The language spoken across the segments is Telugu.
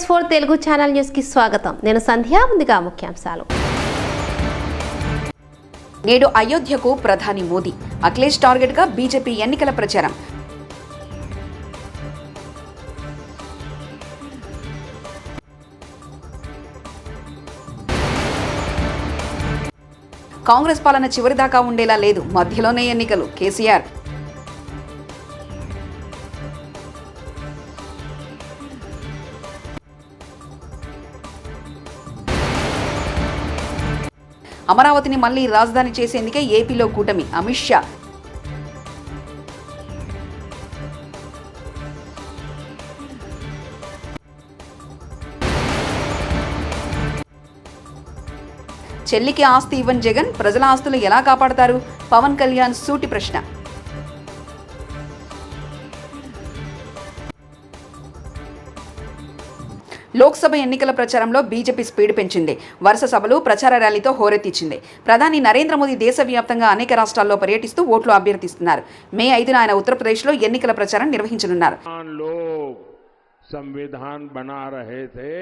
News4 తెలుగు ఛానల్ న్యూస్ కి స్వాగతం. నేను సంధ్య. ముందుగా ముఖ్యాంశాలు. నేడు అయోధ్యకు ప్రధాని మోదీ. అఖిలేష్ టార్గెట్ గా బీజేపీ ఎన్నికల ప్రచారం. కాంగ్రెస్ పాలన చివరిదాకా ఉండేలా లేదు, మధ్యలోనే ఎన్నికలు. కేసీఆర్. అమరావతిని మళ్లీ రాజధాని చేసేందుకే ఏపీలో కూటమి. అమిత్ షా. చెల్లికి ఆస్తి ఇవ్వని జగన్ ప్రజల ఆస్తులు ఎలా కాపాడతారు? పవన్ కళ్యాణ్ సూటి ప్రశ్న. లోక్సభ ఎన్నికల ప్రచారంలో బీజేపీ స్పీడ్ పెంచింది. వరుస సభలు, ప్రచార ర్యాలీతో హోరెత్తించింది. ప్రధాని నరేంద్ర మోదీ దేశవ్యాప్తంగా అనేక రాష్ట్రాల్లో పర్యటిస్తూ ఓట్లు అభ్యర్థిస్తున్నారు. మే 5న ఆయన ఉత్తరప్రదేశ్లో ఎన్నికల ప్రచారం నిర్వహించనున్నారు. संविधान बना रहे थे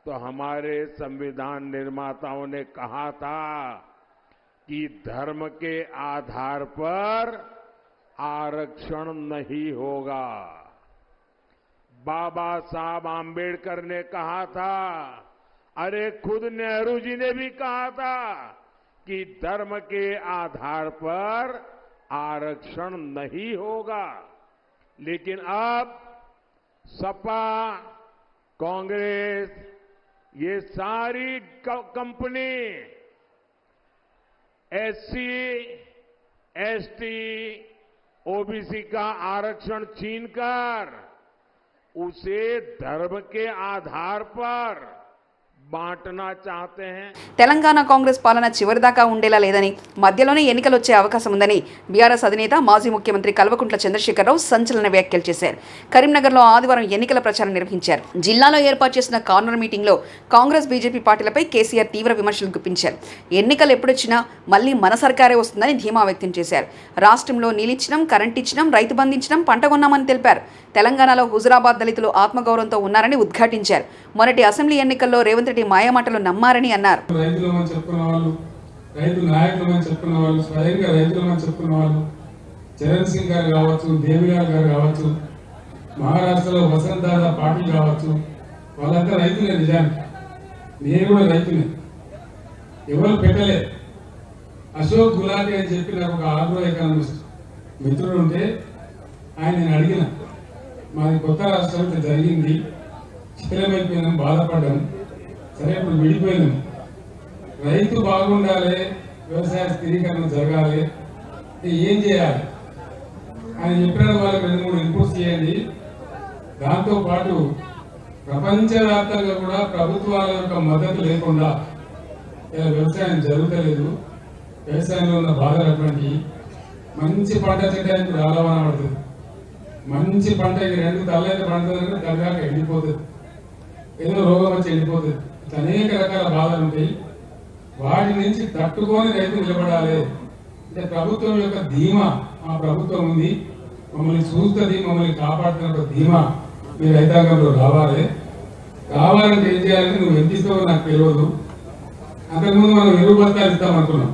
तो हमारे संविधान निर्माताओं ने कहा था कि धर्म के आधार पर आरक्षण नहीं होगा. बाबा साहब आंबेडकर ने कहा था, अरे खुद नेहरू जी ने भी कहा था कि धर्म के आधार पर आरक्षण नहीं होगा. लेकिन अब सपा, कांग्रेस, ये सारी कंपनी एससी, एसटी, ओबीसी का आरक्षण छीनकर उसे धर्म के आधार पर बांटना चाहते हैं. తెలంగాణ కాంగ్రెస్ పాలన చివరిదాకా ఉండేలా లేదని, మధ్యలోనే ఎన్నికలు వచ్చే అవకాశం ఉందని బీఆర్ఎస్ అధినేత మాజీ ముఖ్యమంత్రి కల్వకుంట్ల చంద్రశేఖరరావు సంచలన వ్యాఖ్యలు చేశారు. కరీంనగర్లో ఆదివారం ఎన్నికల ప్రచారం నిర్వహించారు. జిల్లాలో ఏర్పాటు చేసిన కార్నర్ మీటింగ్లో కాంగ్రెస్, బీజేపీ పార్టీలపై కేసీఆర్ తీవ్ర విమర్శలు గుప్పించారు. ఎన్నికలు ఎప్పుడొచ్చినా మళ్లీ మన సర్కారే వస్తుందని ధీమా వ్యక్తం చేశారు. రాష్ట్రంలో నీలిచ్చినం, కరెంట్ ఇచ్చినం, రైతు బంధించడం, పంట కొన్నామని తెలిపారు. తెలంగాణలో హుజురాబాద్ దళితులు ఆత్మగౌరవంతో ఉన్నారని ఉద్ఘాటించారు. మొన్నటి అసెంబ్లీ ఎన్నికల్లో రేవంత్ రెడ్డి మాయమాటలు నమ్మారని అన్నారు. రైతులమని చెప్పుకున్న వాళ్ళు, రైతు నాయకులమని చెప్పుకున్న వాళ్ళు, స్వయంగా రైతులమని చెప్పుకున్న వాళ్ళు, చరణ్ సింగ్ గారు కావచ్చు, దేవిలాల్ గారు కావచ్చు, మహారాష్ట్రలో వసంత్ దాదా పాటిల్ కావచ్చు, వాళ్ళంతా రైతులే. నిజానికి నేను కూడా రైతులే, ఎవరు పెట్టలే. అశోక్ గులాటి అని చెప్పి నాకు ఒక ఆగ్రో ఎకానమిస్ట్ మిత్రుడు ఉంటే ఆయన నేను అడిగిన, మాది కొత్త రాష్ట్రం ఇట్లా జరిగింది, శిథిలమైపోయినాం, బాధపడ్డాం, సరే ఇప్పుడు విడిపోయినాం, రైతు బాగుండాలి, వ్యవసాయ స్థిరీకరణ జరగాలి, ఏం చేయాలి ఆయన చెప్పిన వాళ్ళకి 2-3 ఇన్పుట్స్ చేయండి. దాంతోపాటు ప్రపంచవ్యాప్తంగా కూడా ప్రభుత్వాల యొక్క మద్దతు లేకుండా ఇలా వ్యవసాయం జరుగుతలేదు, వ్యవసాయంలో ఉన్న బాధలు అటువంటి మంచి పంట చేయడానికి రాలవన పడుతుంది. మంచి పంట 2 తల్లైతే పండుతుందంటే తల్లిదాకా ఎండిపోతుంది, ఏదో రోగం వచ్చి ఎండిపోతుంది. అనేక రకాల బాధలు ఉంటాయి. వాటి నుంచి తట్టుకొని రైతు నిలబడాలి అంటే ప్రభుత్వం యొక్క ధీమా, మా ప్రభుత్వం ఉంది, మమ్మల్ని చూస్తుంది, మమ్మల్ని కాపాడుతున్న ధీమా మీ రైతాంగంలో రావాలి. రావాలంటే ఏం చేయాలంటే నువ్వు ఎంత ఇస్తావో నాకు తెలియదు. అంతకుముందు మనం ఎరువు బస్తాలు ఇస్తామనుకున్నాం,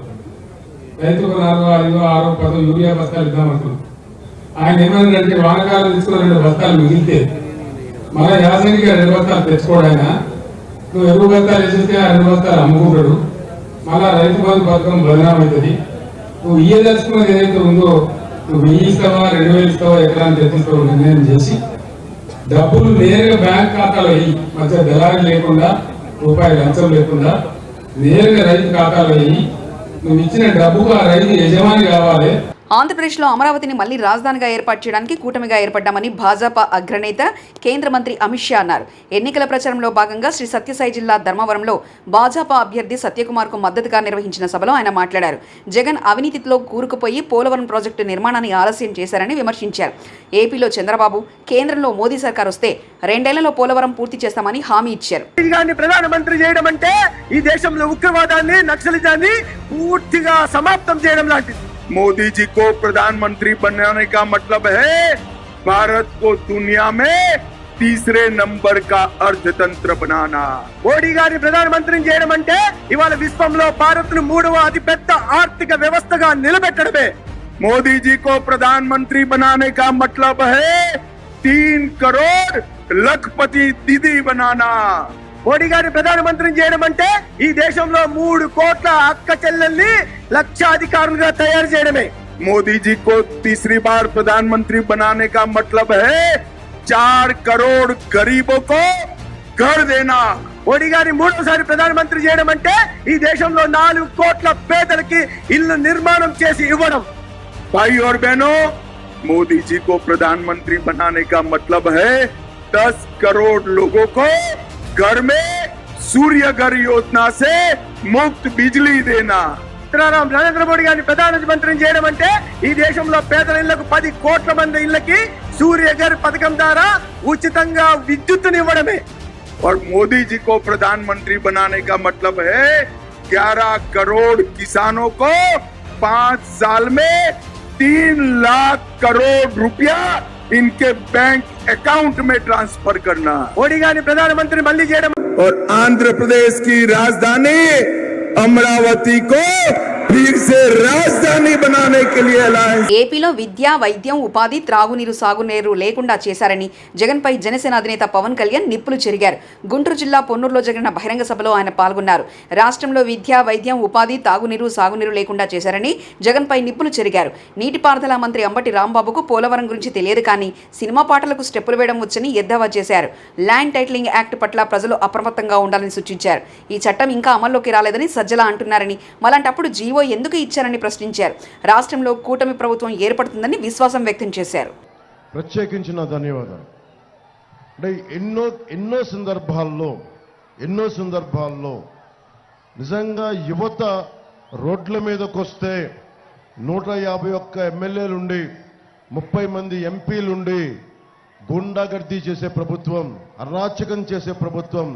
రైతుకు 4, 5, 6, 10 యూరియా బస్తాలు ఇద్దామనుకున్నాం. ఆయన ఏమన్నాడంటే వానకాలం తీసుకున్న 2 బస్తాలు మిగిలితే మళ్ళీ యాసంగికి 2 బస్తాలు తెచ్చుకోవడాయన, నువ్వు ఎరువు బస్తాలు వేసేస్తే ఆ 2 బస్తాలు అమ్ముకుంటాడు, మళ్ళా రైతు బంధు పథకం బదనామవుతుంది. నువ్వు ఇయ్యదలుచుకున్నది ఏదైతే ఉందో నువ్వు 1000 ఇస్తావా, 2000 ఇస్తావా, ఎకరాన్ని తెచ్చిస్తావో నిర్ణయం చేసి డబ్బులు నేరుగా బ్యాంక్ ఖాతాలో వెయ్యి, మధ్య దళారీ లేకుండా, రూపాయి లంచం లేకుండా నేరుగా రైతు ఖాతాలో వెయ్యి. నువ్వు ఇచ్చిన డబ్బుకు ఆ రైతు యజమాని కావాలి. ఆంధ్రప్రదేశ్లో అమరావతిని మళ్లీ రాజధానిగా ఏర్పాటు చేయడానికి కూటమిగా ఏర్పడ్డామని భాజపా అగ్రనేత కేంద్ర మంత్రి అమిత్ షా అన్నారు. ఎన్నికల ప్రచారంలో భాగంగా శ్రీ సత్యసాయి జిల్లా ధర్మవరంలో భాజపా అభ్యర్థి సత్యకుమార్కు మద్దతుగా నిర్వహించిన సభలో ఆయన మాట్లాడారు. జగన్ అవినీతిలో కూరుకుపోయి పోలవరం ప్రాజెక్టు నిర్మాణాన్ని ఆలస్యం చేశారని విమర్శించారు. ఏపీలో చంద్రబాబు, కేంద్రంలో మోదీ సర్కార్ వస్తే 2 ఏళ్లలో పోలవరం పూర్తి చేస్తామని హామీ ఇచ్చారు. ప్రధానమంత్రి చేయడం అంటే ఈ దేశంలో ఉగ్రవాదాన్ని, నక్సలిజాన్ని పూర్తిగా సమాప్తం చేయడం లాంటిది. मोदी जी को प्रधानमंत्री बनाने का मतलब है भारत को दुनिया में तीसरे नंबर का अर्थतंत्र बनाना। మోడీ గారిని ప్రధానమంత్రిని చేయడం అంటే ఇవాళ విశ్వంలో భారత్ను 3వ అతిపెద్ద ఆర్థిక వ్యవస్థగా నిలబెట్టడమే। मोदी जी को प्रधानमंत्री बनाने का मतलब है 3 करोड़ लखपति दीदी बनाना। మోడీ గారిని ప్రధానమంత్రిని చేయడం అంటే ఈ దేశంలో 3 కోట్ల అక్క చెల్లెల్ని లక్షాధికారులుగా తయారు చేయడమే। मोदी जी को तीसरी बार प्रधानमंत्री बनाने का मतलब है 4 करोड़ गरीबों को घर देना। మోడీ గారిని మూడోసారి ప్రధానమంత్రి చేయడం అంటే ఈ దేశంలో 4 కోట్ల పేదలకి ఇల్లు నిర్మాణం చేసి ఇవ్వడం। भाई और बहनों, मोदी जी को प्रधानमंत्री बनाने का मतलब है 10 करोड़ लोगों को घर में सूर्य घर योजना से मुफ्त बिजली देना। నరేంద్ర మోడీ గారిని ప్రధానమంత్రిని చేయడం అంటే ఈ దేశంలో పేదల ఇళ్లకు 10 కోట్ల మంది ఇళ్లకి సూర్యఘర్ పథకం ద్వారా ఉచితంగా విద్యుత్తునివ్వడమే। और मोदी जी को प्रधानमंत्री बनाने का मतलब है 11 करोड़ किसानों को 5 साल में 3 लाख करोड़ रुपया इनके बैंक अकाउंट में ट्रांसफर करना। मोदी गारी प्रधानमंत्री मल्ली చేయడం। और आंध्र प्रदेश की राजधानी अमरावती को फिर से राजधानी बनाने के लिए अलायंस। ఏపీలో విద్య, వైద్యం, ఉపాధి, త్రాగునీరు, సాగునీరు లేకుండా చేశారని జగన్పై జనసేన అధినేత పవన్ కళ్యాణ్ నిప్పులు చెరిగారు. గుంటూరు జిల్లా పొన్నూరులో జరిగిన బహిరంగ సభలో ఆయన పాల్గొన్నారు. రాష్ట్రంలో విద్య, వైద్యం, ఉపాధి, తాగునీరు, సాగునీరు లేకుండా చేశారని జగన్పై నిప్పులు చెరిగారు. నీటిపారుదల మంత్రి అంబటి రాంబాబుకు పోలవరం గురించి తెలియదు కానీ సినిమా పాటలకు స్టెప్పులు వేయడం వచ్చని ఎద్దేవా చేశారు. ల్యాండ్ టైటిలింగ్ యాక్ట్ పట్ల ప్రజలు అప్రమత్తంగా ఉండాలని సూచించారు. ఈ చట్టం ఇంకా అమల్లోకి రాలేదని సజ్జల అంటున్నారని, మలాంటప్పుడు జీవో ఎందుకు ఇచ్చారని ప్రశ్నించారు. రాష్ట్రంలో కూటమి ప్రభుత్వం ఏర్పడుతుందని విశ్వాసం వ్యక్తం చేశారు. ప్రత్యేకించిన ధన్యవాదాలు. అంటే ఎన్నో సందర్భాల్లో నిజంగా యువత రోడ్ల మీదకి వస్తే 151 ఎమ్మెల్యేలుండి 30 మంది ఎంపీలుండి గుండాగర్దీ చేసే ప్రభుత్వం, అరాచకం చేసే ప్రభుత్వం,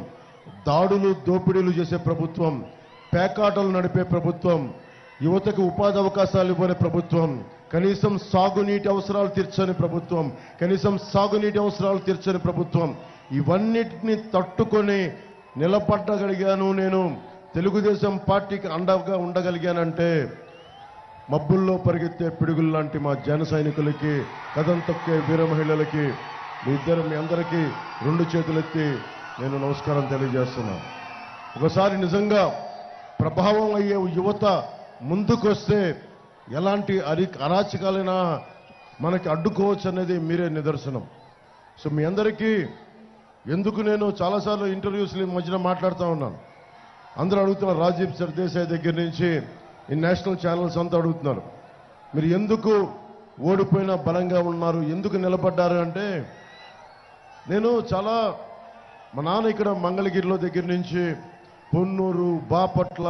దాడులు దోపిడీలు చేసే ప్రభుత్వం, పేకాటలు నడిపే ప్రభుత్వం, యువతకు ఉపాధి అవకాశాలు ఇవ్వని ప్రభుత్వం, కనీసం సాగునీటి అవసరాలు తీర్చని ప్రభుత్వం, ఇవన్నిటిని తట్టుకొని నిలబడగలిగాను. నేను తెలుగుదేశం పార్టీకి అండగా ఉండగలిగానంటే మబ్బుల్లో పరిగెత్తే పిడుగుల్లాంటి మా జన సైనికులకి, కదం తొక్కే వీర మహిళలకి, మీ అందరికీ 2 చేతులెత్తి నేను నమస్కారం తెలియజేస్తున్నాను. ఒకసారి నిజంగా ప్రభావం అయ్యే యువత ముందుకొస్తే ఎలాంటి అరాచకాలైనా మనకి అడ్డుకోవచ్చు అనేది మీరే నిదర్శనం. సో మీ అందరికీ ఎందుకు నేను చాలాసార్లు ఇంటర్వ్యూస్లో ఈ మధ్యన మాట్లాడుతూ ఉన్నాను. అందరూ అడుగుతున్నారు, రాజీవ్ సర్దేశాయ్ దగ్గర నుంచి ఈ నేషనల్ ఛానల్స్ అంతా అడుగుతున్నారు, మీరు ఎందుకు ఓడిపోయినా బలంగా ఉన్నారు, ఎందుకు నిలబడ్డారు అంటే, నేను చాలా మా నాన్న ఇక్కడ మంగళగిరిలో దగ్గర నుంచి పొన్నూరు, బాపట్ల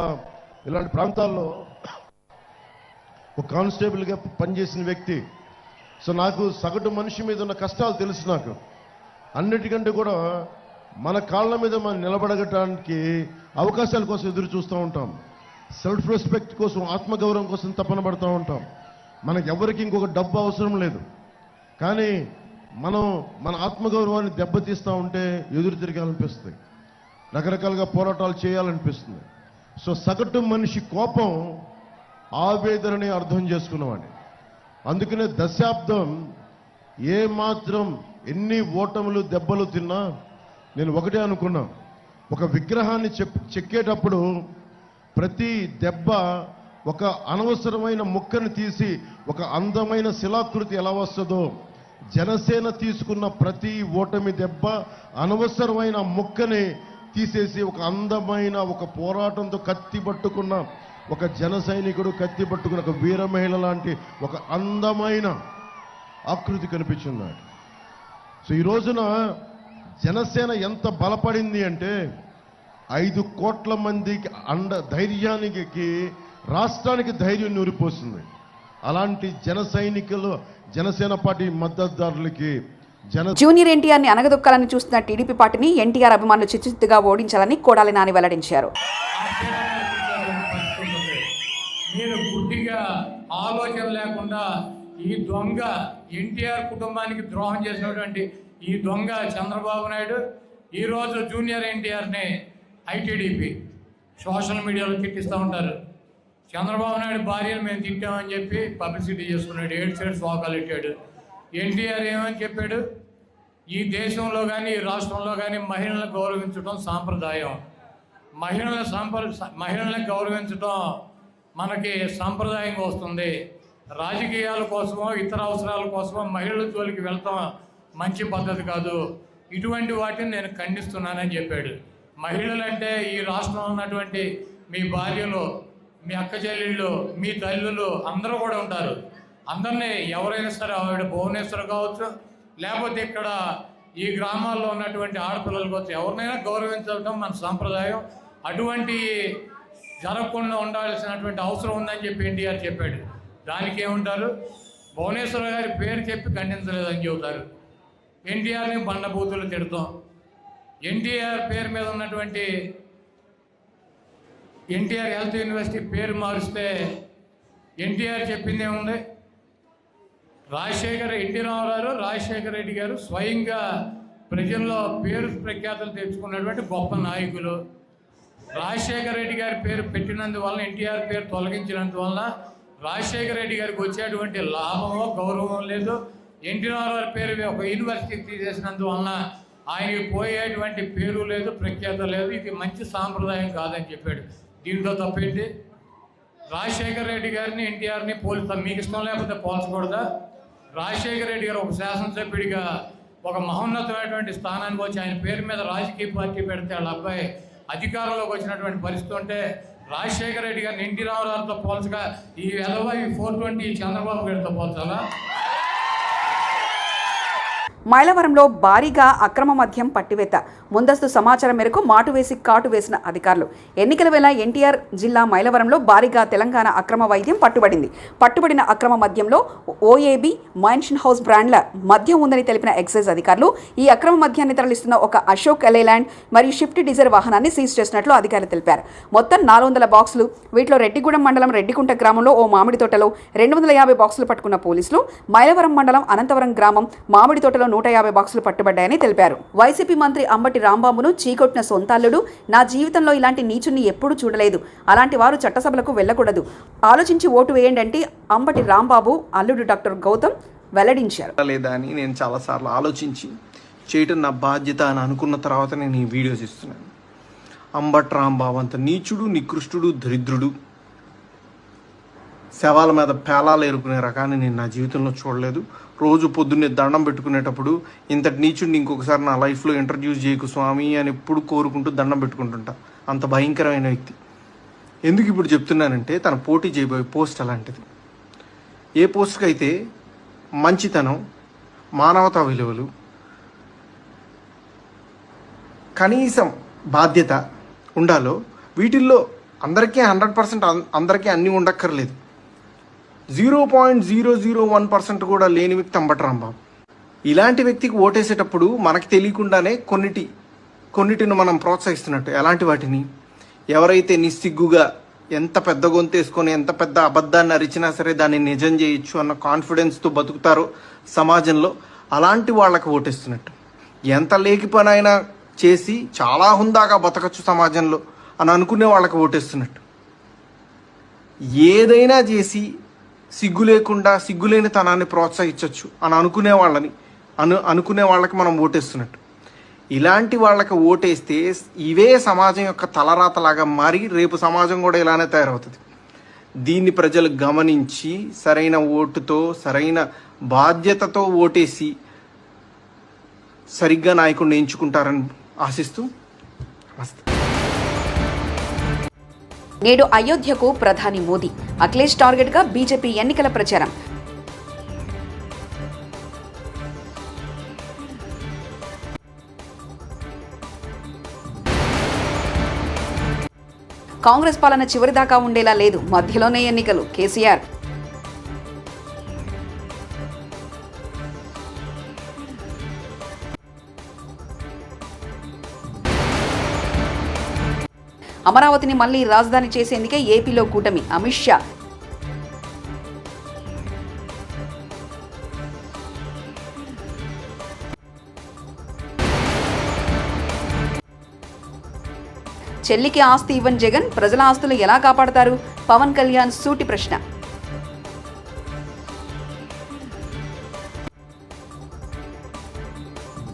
ఇలాంటి ప్రాంతాల్లో ఒక కానిస్టేబుల్గా పనిచేసిన వ్యక్తి. సో నాకు సగటు మనిషి మీద ఉన్న కష్టాలు తెలుసు. నాకు అన్నిటికంటే కూడా మన కాళ్ళ మీద మనం నిలబడగటానికి అవకాశాల కోసం ఎదురు చూస్తూ ఉంటాం. సెల్ఫ్ రెస్పెక్ట్ కోసం, ఆత్మగౌరవం కోసం తపన పడుతూ ఉంటాం. మనకు ఎవరికి ఇంకొక డబ్బు అవసరం లేదు. కానీ మనం మన ఆత్మగౌరవాన్ని దెబ్బతీస్తూ ఉంటే ఎదురు తిరగాలనిపిస్తుంది, రకరకాలుగా పోరాటాలు చేయాలనిపిస్తుంది. సో సగటు మనిషి కోపం, ఆవేదనని అర్థం చేసుకున్నవాడిని. అందుకనే దశాబ్దం ఏమాత్రం ఎన్ని ఓటములు దెబ్బలు తిన్నా నేను ఒకటే అనుకున్నా, ఒక విగ్రహాన్ని చెక్కేటప్పుడు ప్రతి దెబ్బ ఒక అనవసరమైన ముక్కను తీసి ఒక అందమైన శిలాకృతి ఎలా వస్తుందో, జనసేన తీసుకున్న ప్రతి ఓటమి దెబ్బ అనవసరమైన ముక్కని తీసేసి ఒక అందమైన, ఒక పోరాటంతో కత్తి పట్టుకున్న ఒక జన సైనికుడు, కత్తి పట్టుకున్న ఒక వీర మహిళ లాంటి ఒక అందమైన ఆకృతి కనిపించింది. సో ఈ రోజున జనసేన ఎంత బలపడింది అంటే 5 కోట్ల మందికి ధైర్యానికి, రాష్ట్రానికి ధైర్యం నూరిపోతుంది. అలాంటి జన సైనికులు, జనసేన పార్టీ మద్దతుదారులకి జూనియర్ ఎన్టీఆర్ని అనగదొక్కాలని చూస్తున్న టీడీపీ పార్టీని ఎన్టీఆర్ అభిమానులు చిత్తుచిత్తుగా ఓడించాలని కొడాలి నాని వెల్లడించారు. నేను గుడ్డిగా ఆలోచన లేకుండా ఈ దొంగ ఎన్టీఆర్ కుటుంబానికి ద్రోహం చేసినటువంటి ఈ దొంగ చంద్రబాబు నాయుడు ఈరోజు జూనియర్ ఎన్టీఆర్ని ఐటీడీపీ సోషల్ మీడియాలో తిట్టిస్తూ ఉంటారు. చంద్రబాబు నాయుడు భార్యను మేము తిట్టామని చెప్పి పబ్లిసిటీ చేసుకున్నాడు, 7 సైడ్స్ వాకాలు పెట్టాడు. ఎన్టీఆర్ ఏమని చెప్పాడు, ఈ దేశంలో కానీ ఈ రాష్ట్రంలో కానీ మహిళలను గౌరవించడం సాంప్రదాయం, మహిళలను గౌరవించడం మనకి సాంప్రదాయంగా వస్తుంది, రాజకీయాల కోసమో ఇతర అవసరాల కోసమో మహిళల జోలికి వెళ్తాం మంచి పద్ధతి కాదు, ఇటువంటి వాటిని నేను ఖండిస్తున్నానని చెప్పాడు. మహిళలంటే ఈ రాష్ట్రంలో ఉన్నటువంటి మీ భార్యలు, మీ అక్క చెల్లెళ్ళు, మీ తల్లులు అందరూ కూడా ఉంటారు. అందరినీ ఎవరైనా సరే, ఆవిడ భువనేశ్వర్ కావచ్చు, లేకపోతే ఇక్కడ ఈ గ్రామాల్లో ఉన్నటువంటి ఆడపిల్లలు కావచ్చు, ఎవరినైనా గౌరవించడం మన సాంప్రదాయం. అటువంటి జరగకుండా ఉండాల్సినటువంటి అవసరం ఉందని చెప్పి ఎన్టీఆర్ చెప్పాడు. దానికి ఏముంటారు, భువనేశ్వర్ గారి పేరు చెప్పి ఖండించలేదని చెబుతారు. ఎన్టీఆర్ని బండబూతులు తిడతాం. ఎన్టీఆర్ పేరు మీద ఉన్నటువంటి ఎన్టీఆర్ హెల్త్ యూనివర్సిటీ పేరు మారిస్తే ఎన్టీఆర్ చెప్పింది ఏముంది, ఎన్టీ రామారావు రాజశేఖర రెడ్డి గారు స్వయంగా ప్రజల్లో పేరు ప్రఖ్యాతులు తెచ్చుకున్నటువంటి గొప్ప నాయకులు. రాజశేఖర రెడ్డి గారి పేరు పెట్టినందువల్ల, ఎన్టీఆర్ పేరు తొలగించినందువల్ల రాజశేఖర రెడ్డి గారికి వచ్చేటువంటి లాభమో గౌరవం లేదు. ఎన్టీ రామారావు పేరు ఒక యూనివర్సిటీ తీసేసినందువల్ల ఆయనకి పోయేటువంటి పేరు లేదు, ప్రఖ్యాత లేదు. ఇది మంచి సాంప్రదాయం కాదని చెప్పాడు. దీంట్లో తప్పేంటి? రాజశేఖర రెడ్డి గారిని ఎన్టీఆర్ని పోల్చుతాం, మీకు ఇష్టం లేకపోతే పోల్చకూడదా? రాజశేఖర రెడ్డి గారు ఒక శాసనసభ్యుడిగా ఒక మహోన్నతమైనటువంటి స్థానానికి వచ్చి ఆయన పేరు మీద రాజకీయ పార్టీ పెడితే వాళ్ళ అబ్బాయి అధికారంలోకి వచ్చినటువంటి పరిస్థితి ఉంటే రాజశేఖర రెడ్డి గారిని ఎన్టీ రామారావుతో పోల్చగా ఈ ఎదవ ఈ 420 చంద్రబాబు గారితో పోల్చాలా? మైలవరంలో భారీగా అక్రమ మద్యం పట్టివేత. ముందస్తు సమాచారం మేరకు మాటు వేసి కాటు వేసిన అధికారులు. ఎన్నికల వేళ ఎన్టీఆర్ జిల్లా మైలవరంలో భారీగా తెలంగాణ అక్రమ వైద్యం పట్టుబడింది. పట్టుబడిన అక్రమ మద్యంలో ఓఏబీ, మైన్షన్ హౌస్ బ్రాండ్ల మద్యం ఉందని తెలిపిన ఎక్సైజ్ అధికారులు ఈ అక్రమ మద్యాన్ని తరలిస్తున్న ఒక అశోక్ ఎలైలాండ్ మరియు షిఫ్ట్ డిజైర్ వాహనాన్ని సీజ్ చేసినట్లు అధికారులు తెలిపారు. మొత్తం 400 బాక్సులు. వీటిలో రెడ్డిగూడెం మండలం రెడ్డికుంట గ్రామంలో ఓ మామిడి తోటలో 250 బాక్సులు పట్టుకున్న పోలీసులు, మైలవరం మండలం అనంతవరం గ్రామం మామిడి తోటలో 150 బాక్సులు పట్టుబడ్డాయని తెలిపారు. వైసీపీ మంత్రి అంబటి రాంబాబును చీకొట్టిన సొంతాల్లుడు, నా జీవితంలో ఇలాంటి నీచుని ఎప్పుడూ చూడలేదు, అలాంటి వారు చట్టసభలకు వెళ్లకూడదు, ఆలోచించి ఓటు వేయండి అంటే అంబటి రాంబాబు అల్లుడు డాక్టర్ గౌతమ్ వెల్లడించారు. లేదా అని నేను చాలాసార్లు ఆలోచించి చేయటం నా బాధ్యత అని అనుకున్న తర్వాత నేను ఈ వీడియోస్ ఇస్తున్నాను. అంబటి రాంబాబు అంత నీచుడు, నికృష్టుడు, దరిద్రుడు, శవాల మీద పేలాలు ఏరుకునే రకాన్ని నేను నా జీవితంలో చూడలేదు. రోజు పొద్దున్నే దండం పెట్టుకునేటప్పుడు ఇంతటి నీచుడిని ఇంకొకసారి నా లైఫ్లో ఇంట్రడ్యూస్ చేయకు స్వామి అని ఎప్పుడు కోరుకుంటూ దండం పెట్టుకుంటుంటా. అంత భయంకరమైన వ్యక్తి. ఎందుకు ఇప్పుడు చెప్తున్నానంటే తన పోటీ చేయబోయే పోస్ట్ అలాంటిది. ఏ పోస్ట్కి అయితే మంచితనం, మానవతా విలువలు, కనీసం బాధ్యత ఉండాలో వీటిల్లో అందరికీ 100% అందరికీ అన్నీ ఉండక్కర్లేదు. 0.001% కూడా లేని వ్యక్తి అంబటి రాంబాబు. ఇలాంటి వ్యక్తికి ఓటేసేటప్పుడు మనకి తెలియకుండానే కొన్నిటిని మనం ప్రోత్సహిస్తున్నట్టు. ఎలాంటి వాటిని? ఎవరైతే నిస్సిగ్గుగా ఎంత పెద్ద గొంతేసుకొని ఎంత పెద్ద అబద్ధాన్ని అరిచినా సరే దాన్ని నిజం చేయొచ్చు అన్న కాన్ఫిడెన్స్తో బతుకుతారో సమాజంలో, అలాంటి వాళ్ళకి ఓటేస్తున్నట్టు. ఎంత లేకి పని అయినా చేసి చాలా హుందాగా బతకచ్చు సమాజంలో అని అనుకునే వాళ్ళకి ఓటేస్తున్నట్టు. ఏదైనా చేసి సిగ్గు లేకుండా సిగ్గులేని తనాన్ని ప్రోత్సహించవచ్చు అని అనుకునే వాళ్ళకి మనం ఓటేస్తున్నట్టు. ఇలాంటి వాళ్ళకి ఓటేస్తే ఇవే సమాజం యొక్క తలరాతలాగా మారి రేపు సమాజం కూడా ఇలానే తయారవుతుంది. దీన్ని ప్రజలు గమనించి సరైన ఓటుతో, సరైన బాధ్యతతో ఓటేసి సరిగ్గా నాయకుడిని ఎంచుకుంటారని ఆశిస్తూ నమస్తే. నేడు అయోధ్యకు ప్రధాని మోదీ. అఖిలేష్ టార్గెట్గా బీజేపీ ఎన్నికల ప్రచారం. కాంగ్రెస్ పాలన చివరిదాకా ఉండేలా లేదు, మధ్యలోనే ఎన్నికలు. కేసీఆర్. అమరావతిని మళ్లీ రాజధాని చేసేందుకే ఏపీలో కూటమి. అమిత్ షా. చెల్లికి ఆస్తి ఇవ్వని జగన్ ప్రజల ఆస్తులు ఎలా కాపాడతారు? పవన్ కళ్యాణ్ సూటి ప్రశ్న.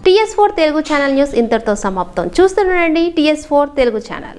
TS4 తెలుగు ఛానల్ న్యూస్ ఇంతటితో సమాప్తం. చూస్తుండండి TS4 తెలుగు ఛానల్.